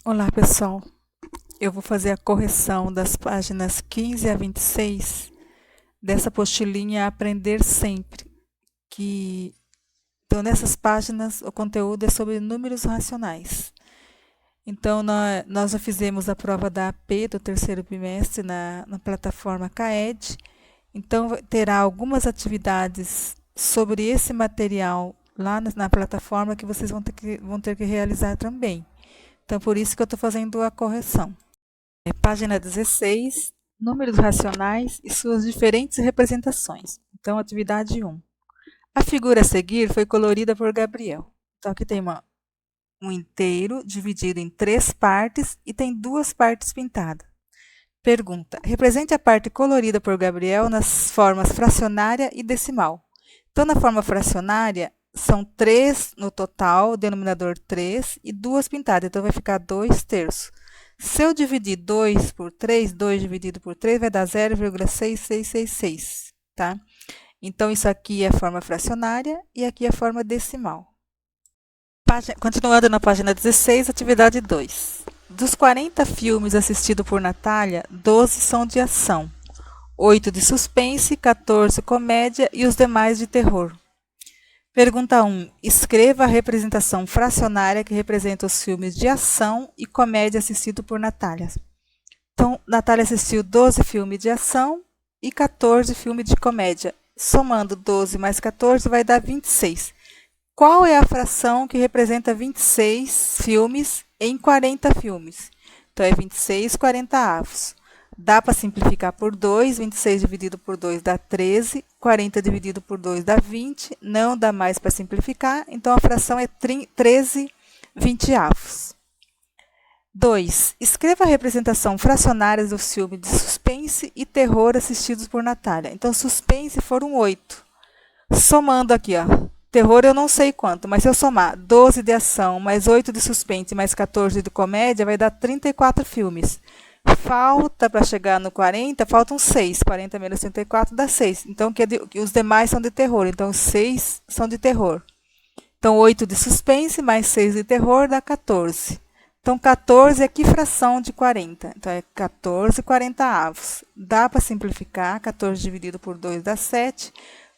Olá, pessoal. Eu vou fazer a correção das páginas 15 a 26 dessa apostilinha Aprender Sempre, então nessas páginas o conteúdo é sobre números racionais. Então nós já fizemos a prova da AP do terceiro bimestre na plataforma CAED. Então terá algumas atividades sobre esse material lá na plataforma que vocês vão ter que realizar também. Então por isso que eu estou fazendo a correção. Página 16, números racionais e suas diferentes representações. Então, atividade 1. A figura a seguir foi colorida por Gabriel. Então, aqui tem um inteiro dividido em 3 partes e tem 2 partes pintadas. Pergunta: represente a parte colorida por Gabriel nas formas fracionária e decimal. Então, na forma fracionária, são 3 no total, denominador 3, e 2 pintadas. Então, vai ficar 2 terços. Se eu dividir 2 por 3, 2 dividido por 3 vai dar 0,6666, tá? Então, isso aqui é a forma fracionária e aqui é a forma decimal. Continuando na página 16, atividade 2. Dos 40 filmes assistidos por Natália, 12 são de ação, 8 de suspense, 14 comédia e os demais de terror. Pergunta 1. Escreva a representação fracionária que representa os filmes de ação e comédia assistidos por Natália. Então, Natália assistiu 12 filmes de ação e 14 filmes de comédia. Somando 12 mais 14 vai dar 26. Qual é a fração que representa 26 filmes em 40 filmes? Então, é 26 40avos. Dá para simplificar por 2, 26 dividido por 2 dá 13, 40 dividido por 2 dá 20, não dá mais para simplificar, então a fração é 13 20avos. 2. Escreva a representação fracionária dos filmes de suspense e terror assistidos por Natália. Então, suspense foram 8. Somando aqui, ó, terror eu não sei quanto, mas se eu somar 12 de ação, mais 8 de suspense, mais 14 de comédia, vai dar 34 filmes. Falta para chegar no 40, faltam 6. 40 menos 34 dá 6. Então, os demais são de terror. Então, 6 são de terror. Então, 8 de suspense mais 6 de terror dá 14. Então, 14 é que fração de 40? Então, é 14 40avos. Dá para simplificar. 14 dividido por 2 dá 7.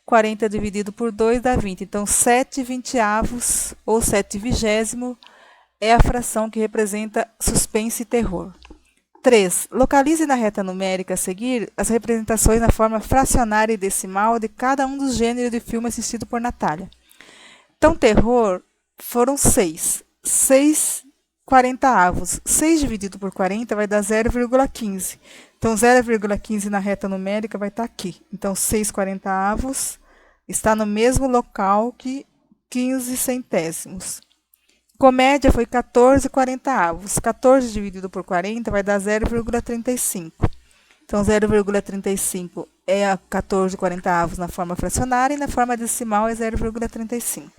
40 dividido por 2 dá 20. Então, 7 20avos ou 7 vigésimo é a fração que representa suspense e terror. 3. Localize na reta numérica a seguir as representações na forma fracionária e decimal de cada um dos gêneros de filme assistido por Natália. Então, terror foram 6. 6 40avos. 6 dividido por 40 vai dar 0,15. Então, 0,15 na reta numérica vai estar aqui. Então, 6 40avos está no mesmo local que 15 centésimos. Comédia foi 14 40avos. 14 dividido por 40 vai dar 0,35. Então, 0,35 é a 14 40avos na forma fracionária e na forma decimal é 0,35.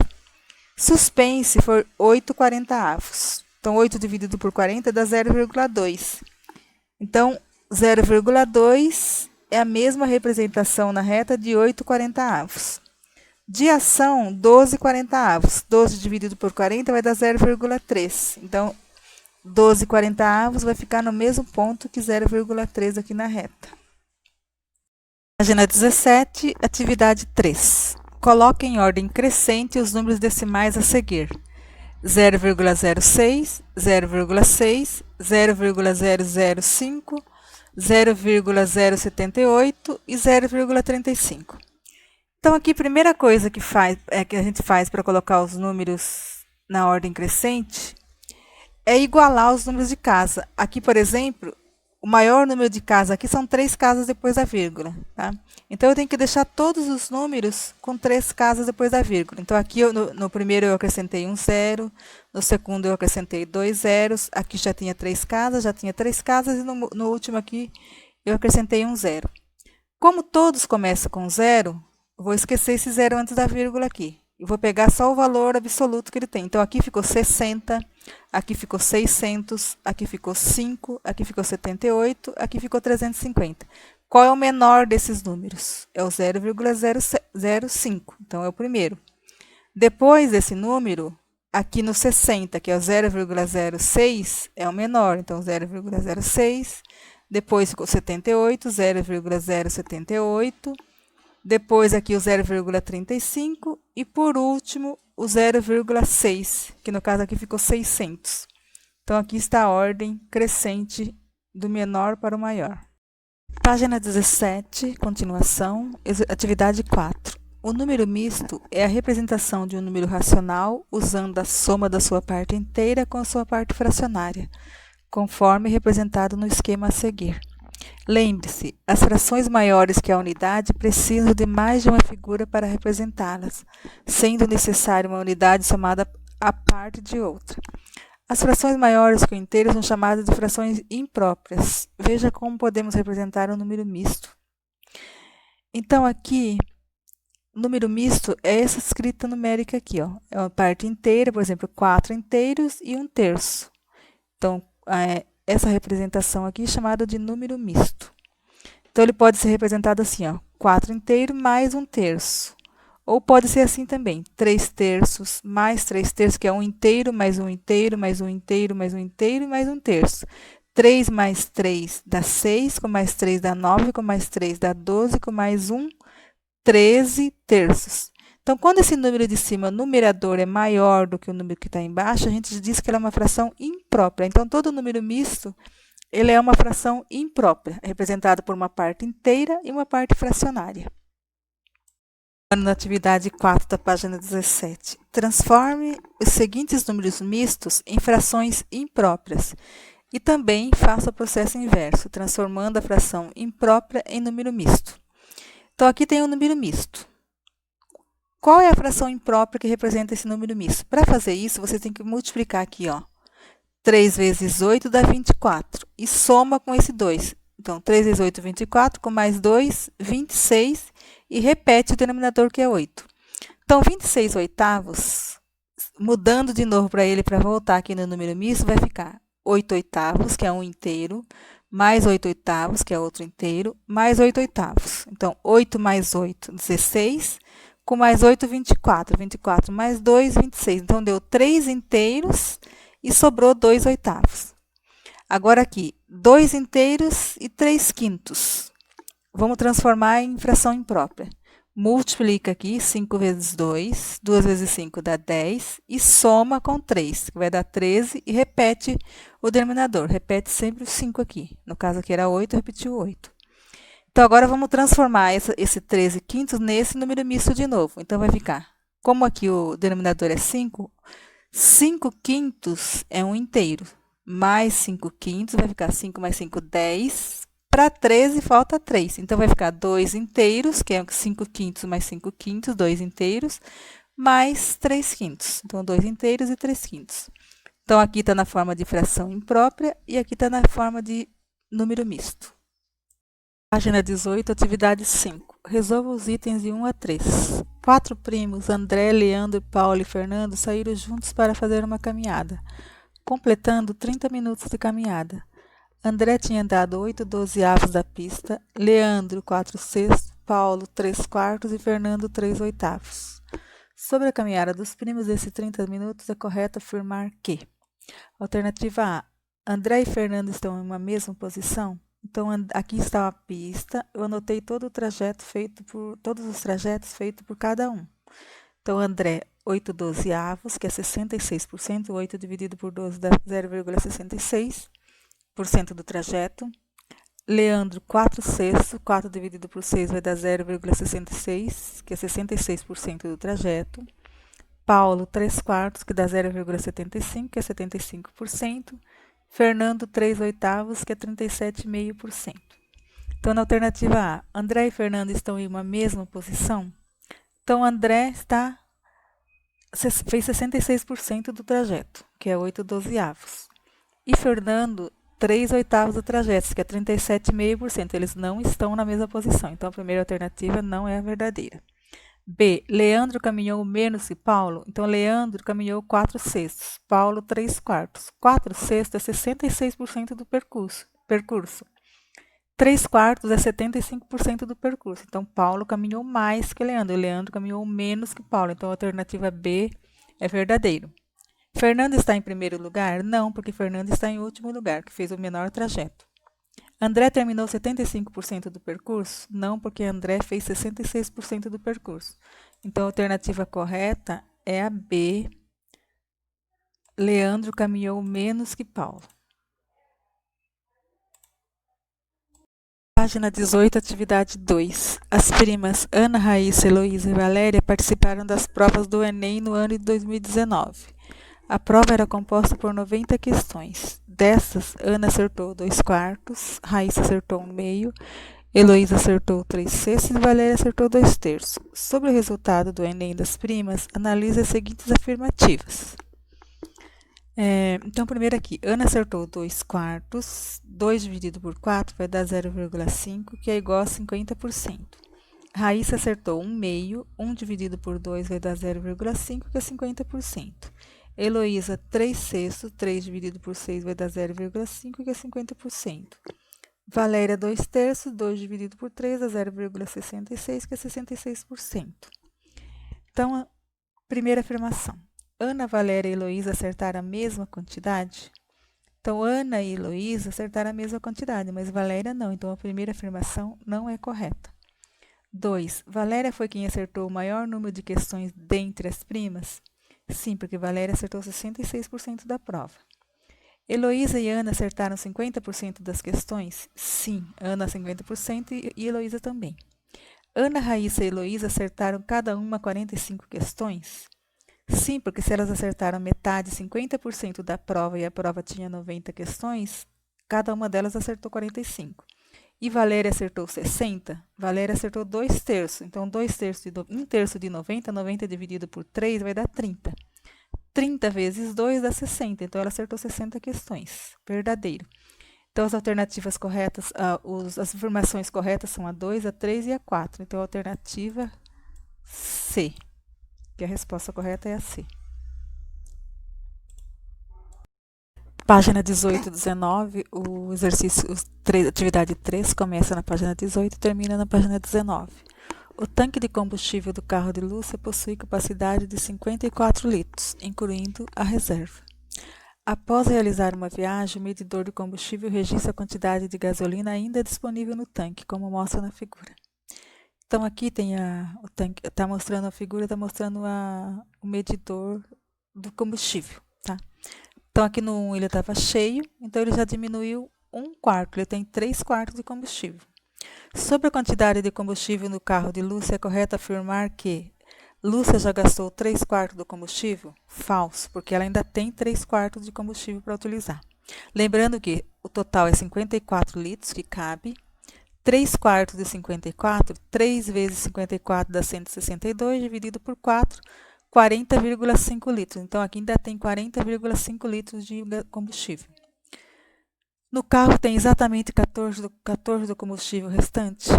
Suspense foi 8 40avos. Então, 8 dividido por 40 dá 0,2. Então, 0,2 é a mesma representação na reta de 8 40avos. De ação, 12 40avos. 12 dividido por 40 vai dar 0,3. Então, 12 40avos vai ficar no mesmo ponto que 0,3 aqui na reta. Página 17, atividade 3. Coloque em ordem crescente os números decimais a seguir. 0,06, 0,6, 0,005, 0,078 e 0,35. Então, aqui, a primeira coisa que a gente faz para colocar os números na ordem crescente é igualar os números de casa. Aqui, por exemplo, o maior número de casas aqui são 3 casas depois da vírgula, tá? Então, eu tenho que deixar todos os números com 3 casas depois da vírgula. Então, aqui no primeiro eu acrescentei um 0, no segundo eu acrescentei 2 zeros, aqui já tinha 3 casas, e no último aqui eu acrescentei um 0. Como todos começam com 0, vou esquecer esse 0 antes da vírgula aqui. E vou pegar só o valor absoluto que ele tem. Então, aqui ficou 60, aqui ficou 600, aqui ficou 5, aqui ficou 78, aqui ficou 350. Qual é o menor desses números? É o 0,005. Então, é o primeiro. Depois desse número, aqui no 60, que é o 0,06, é o menor, então 0,06, depois ficou 78, 0,078, depois aqui o 0,35 e por último o 0,6, que no caso aqui ficou 600. Então aqui está a ordem crescente do menor para o maior. Página 17, continuação, atividade 4. O número misto é a representação de um número racional usando a soma da sua parte inteira com a sua parte fracionária, conforme representado no esquema a seguir. Lembre-se, as frações maiores que a unidade precisam de mais de uma figura para representá-las, sendo necessária uma unidade somada à parte de outra. As frações maiores que o inteiro são chamadas de frações impróprias. Veja como podemos representar um número misto. Então, aqui, número misto é essa escrita numérica aqui, ó. É uma parte inteira, por exemplo, 4 inteiros e 1/3. Então, essa representação aqui é chamada de número misto. Então, ele pode ser representado assim, ó, 4 inteiros mais 1/3. Ou pode ser assim também, 3/3 mais 3/3, que é 1 inteiro, mais 1 inteiro, mais 1 inteiro, mais 1 inteiro e mais 1/3. 3 mais 3 dá 6, com mais 3 dá 9, com mais 3 dá 12, com mais 1, 13/3. Então, quando esse número de cima, o numerador, é maior do que o número que está embaixo, a gente diz que ele é uma fração imprópria. Então, todo número misto, ele é uma fração imprópria, representado por uma parte inteira e uma parte fracionária. Na atividade 4 da página 17, transforme os seguintes números mistos em frações impróprias e também faça o processo inverso, transformando a fração imprópria em número misto. Então, aqui tem um número misto. Qual é a fração imprópria que representa esse número misto? Para fazer isso, você tem que multiplicar aqui, ó, 3 vezes 8 dá 24 e soma com esse 2. Então, 3 vezes 8, 24, com mais 2, 26, e repete o denominador, que é 8. Então, 26 oitavos, mudando de novo para ele, para voltar aqui no número misto, vai ficar 8 oitavos, que é um inteiro, mais 8 oitavos, que é outro inteiro, mais 8 oitavos. Então, 8 mais 8, 16, com mais 8, 24. 24 mais 2, 26. Então, deu 3 inteiros e sobrou 2 oitavos. Agora aqui, 2 inteiros e 3 quintos. Vamos transformar em fração imprópria. Multiplica aqui, 5 vezes 2, 2 vezes 5 dá 10, e soma com 3, que vai dar 13, e repete o denominador. Repete sempre o 5 aqui. No caso aqui era 8, repetiu 8. Então, agora vamos transformar esse 13 quintos nesse número misto de novo. Então, vai ficar, como aqui o denominador é 5, 5 quintos é um inteiro. Mais 5 quintos, vai ficar 5 mais 5, 10. Para 13, falta 3. Então, vai ficar 2 inteiros, que é 5 quintos mais 5 quintos, 2 inteiros, mais 3 quintos. Então, 2 inteiros e 3 quintos. Então, aqui está na forma de fração imprópria e aqui está na forma de número misto. Página 18, atividade 5. Resolva os itens de 1 a 3. 4 primos, André, Leandro, Paulo e Fernando, saíram juntos para fazer uma caminhada, completando 30 minutos de caminhada. André tinha andado 8/12 da pista, Leandro 4/6, Paulo 3/4 e Fernando 3/8. Sobre a caminhada dos primos desses 30 minutos, é correto afirmar que: alternativa A, André e Fernando estão em uma mesma posição. Então, aqui está a pista, eu anotei todos os trajetos feitos por cada um. Então, André, 8/12, que é 66%, 8 dividido por 12 dá 0,66% do trajeto. Leandro, 4/6, 4 dividido por 6 vai dar 0,66, que é 66% do trajeto. Paulo, 3/4, que dá 0,75, que é 75%. Fernando, 3/8, que é 37,5%. Então, na alternativa A, André e Fernando estão em uma mesma posição. Então, André fez 66% do trajeto, que é 8/12. E Fernando, 3/8 do trajeto, que é 37,5%. Eles não estão na mesma posição. Então, a primeira alternativa não é a verdadeira. B. Leandro caminhou menos que Paulo. Então, Leandro caminhou 4/6. Paulo, 3/4. 4/6 é 66% do percurso. 3/4 é 75% do percurso. Então, Paulo caminhou mais que Leandro. E Leandro caminhou menos que Paulo. Então, a alternativa B é verdadeiro. Fernando está em primeiro lugar? Não, porque Fernando está em último lugar, que fez o menor trajeto. André terminou 75% do percurso? Não, porque André fez 66% do percurso. Então, a alternativa correta é a B. Leandro caminhou menos que Paulo. Página 18, atividade 2. As primas Ana, Raíssa, Heloísa e Valéria participaram das provas do Enem no ano de 2019. A prova era composta por 90 questões. Dessas, Ana acertou 2/4, Raíssa acertou 1/2, Heloísa acertou 3/6 e Valéria acertou 2/3. Sobre o resultado do Enem das primas, analise as seguintes afirmativas. Então, primeiro aqui, Ana acertou 2/4, 2 dividido por 4 vai dar 0,5, que é igual a 50%. Raíssa acertou 1/2, 1 dividido por 2 vai dar 0,5, que é 50%. Heloísa, 3/6, 3 dividido por 6 vai dar 0,5, que é 50%. Valéria, 2/3, 2 dividido por 3 dá 0,66, que é 66%. Então, a primeira afirmação. Ana, Valéria e Heloísa acertaram a mesma quantidade? Então, Ana e Heloísa acertaram a mesma quantidade, mas Valéria não. Então, a primeira afirmação não é correta. 2. Valéria foi quem acertou o maior número de questões dentre as primas? Sim, porque Valéria acertou 66% da prova. Heloísa e Ana acertaram 50% das questões? Sim, Ana 50% e Heloísa também. Ana, Raíssa e Heloísa acertaram cada uma 45 questões? Sim, porque se elas acertaram metade, 50% da prova, e a prova tinha 90 questões, cada uma delas acertou 45. E Valéria acertou 60? Valéria acertou 2/3. Então, 1/3 de 90, 90 dividido por 3 vai dar 30. 30 vezes 2 dá 60. Então, ela acertou 60 questões. Verdadeiro. Então, as alternativas corretas, as afirmações corretas são a 2, a 3 e a 4. Então, a alternativa C, que a resposta correta é a C. Página 18 e 19, o exercício, atividade 3, começa na página 18 e termina na página 19. O tanque de combustível do carro de Lúcia possui capacidade de 54 litros, incluindo a reserva. Após realizar uma viagem, o medidor de combustível registra a quantidade de gasolina ainda disponível no tanque, como mostra na figura. Então, aqui tem o tanque, está mostrando a figura, está mostrando o medidor do combustível, tá? Então, aqui no 1 ele estava cheio, então ele já diminuiu 1/4, ele tem 3/4 de combustível. Sobre a quantidade de combustível no carro de Lúcia, é correto afirmar que Lúcia já gastou 3/4 do combustível? Falso, porque ela ainda tem 3/4 de combustível para utilizar. Lembrando que o total é 54 litros que cabe, 3/4 de 54, 3 vezes 54 dá 162, dividido por 4, 40,5 litros. Então, aqui ainda tem 40,5 litros de combustível. No carro tem exatamente 14 do combustível restante?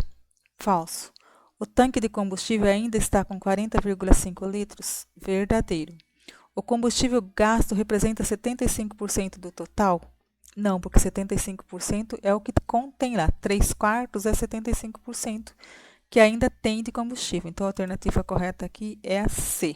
Falso. O tanque de combustível ainda está com 40,5 litros? Verdadeiro. O combustível gasto representa 75% do total? Não, porque 75% é o que contém lá. 3/4 é 75% que ainda tem de combustível. Então, a alternativa correta aqui é a C.